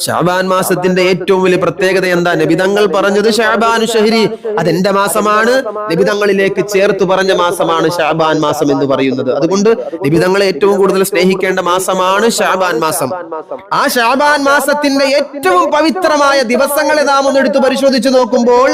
ശഅബാൻ മാസത്തിന്റെ ഏറ്റവും വലിയ പ്രത്യേകത എന്താ? നബി തങ്ങൾ പറഞ്ഞത് ശഅബാനു ശഹരി, അതെന്റെ മാസമാണ്. നബി തങ്ങളിലേക്ക് ചേർത്ത് പറഞ്ഞ മാസമാണ് ശഅബാൻ മാസം എന്ന് പറയുന്നത്. അതുകൊണ്ട് നബി തങ്ങളെ ഏറ്റവും കൂടുതൽ സ്നേഹിക്കേണ്ട മാസമാണ് ശഅബാൻ മാസം. ആ ശഅബാൻ മാസത്തിന്റെ ഏറ്റവും പവിത്രമായ ദിവസങ്ങളെ നാം ഒന്ന് എടുത്ത് പരിശോധിച്ചു നോക്കുമ്പോൾ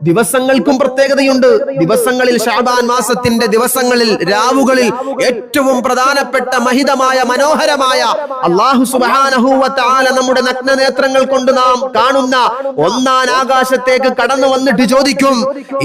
ദിവസങ്ങൾക്കും പ്രത്യേകതയുണ്ട്. ദിവസങ്ങളിൽ ശഅബാൻ മാസത്തിന്റെ ദിവസങ്ങളിൽ രാവുകളിൽ ഏറ്റവും പ്രധാനപ്പെട്ട മഹിതമായ മനോഹരമായ അല്ലാഹു സുബ്ഹാനഹു വ തആല നമ്മുടെ നഗ്ന നേത്രങ്ങൾ കൊണ്ട് നാം കാണുന്ന ഒന്നാം ആകാശത്തേക്ക് കടന്നു വന്നിട്ട് ചോദിക്കും,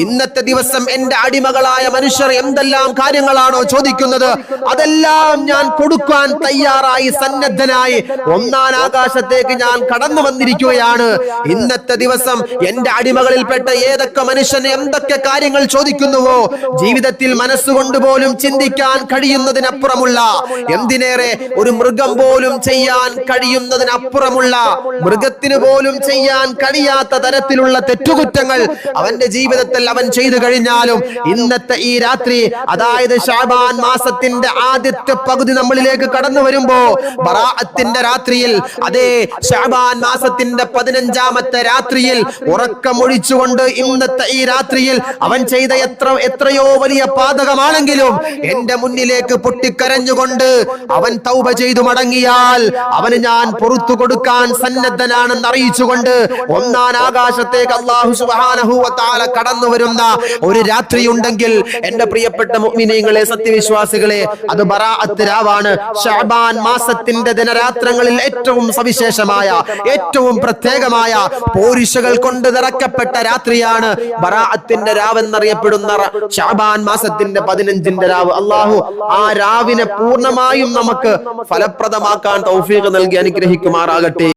ഇന്നത്തെ ദിവസം എന്റെ അടിമകളായ മനുഷ്യർ എന്തെല്ലാം കാര്യങ്ങളാണോ ചോദിക്കുന്നത് അതെല്ലാം ഞാൻ കൊടുക്കാൻ തയ്യാറായി സന്നദ്ധനായി ഒന്നാം ആകാശത്തേക്ക് ഞാൻ കടന്നു വന്നിരിക്കുകയാണ്. ഇന്നത്തെ ദിവസം എന്റെ അടിമകളിൽപ്പെട്ട ഏതൊക്കെ മനുഷ്യൻ എന്തൊക്കെ കാര്യങ്ങൾ ചോദിക്കുന്നുവോ ജീവിതത്തിൽ മനസ്സുകൊണ്ട് പോലും ചിന്തിക്കാൻ കഴിയുന്നതിനപ്പുറമുള്ള, എന്തിനേറെ ഒരു മൃഗം പോലും ചെയ്യാൻ കഴിയുന്നതിനപ്പുറമുള്ള, മൃഗത്തിന് പോലും ചെയ്യാൻ കഴിയാത്ത തരത്തിലുള്ള തെറ്റുകുറ്റങ്ങൾ അവന്റെ ജീവിതത്തിൽ അവൻ ചെയ്തു കഴിഞ്ഞാലും ഇന്നത്തെ ഈ രാത്രി, അതായത് ശഅബാൻ മാസത്തിന്റെ ആദ്യത്തെ പകുതി നമ്മളിലേക്ക് കടന്നു വരുമ്പോ ബറാഅത്തിന്റെ രാത്രിയിൽ, അതേ ശഅബാൻ മാസത്തിന്റെ 15ാമത്തെ രാത്രിയിൽ ഉറക്കമൊഴിച്ചുകൊണ്ട് ഇന്നത്തെ ഈ രാത്രിയിൽ അവൻ ചെയ്ത എത്രയോ വലിയ പാതകമാണെങ്കിലും എന്റെ മുന്നിലേക്ക് പൊട്ടിക്കരഞ്ഞുകൊണ്ട് അവൻ തൗബ ചെയ്തു മടങ്ങിയാൽ അവന് ഞാൻ പുറത്തു കൊടുക്കാൻ സന്നദ്ധനാണെന്ന് അറിയിച്ചുകൊണ്ട് ഒന്നാം ആകാശത്തേക്ക് അല്ലാഹു സുബ്ഹാനഹു വ തആല കടന്നു വരുന്ന ഒരു രാത്രിയുണ്ടെങ്കിൽ എന്റെ പ്രിയപ്പെട്ട മുഅ്മിനീങ്ങളെ, സത്യവിശ്വാസികളെ, അത് ബറാഅത്ത് രാവാണ്. ശഅബാൻ മാസത്തിന്റെ ദിനരാത്രങ്ങളിൽ ഏറ്റവും സവിശേഷമായ, ഏറ്റവും പ്രത്യേകമായ പോരിശകൾ കൊണ്ട് നിറക്കപ്പെട്ട രാത്രിയാണ് ബറാഅത്തിന്റെ രാവ് എന്നറിയപ്പെടുന്ന ശഅബാൻ മാസത്തിന്റെ 15ന്റെ രാവ്. അല്ലാഹു ആ രാവിനെ പൂർണ്ണമായും നമുക്ക് ഫലപ്രദമാക്കാൻ തൗഫീഖ് നൽകി അനുഗ്രഹിക്കുമാറാകട്ടെ.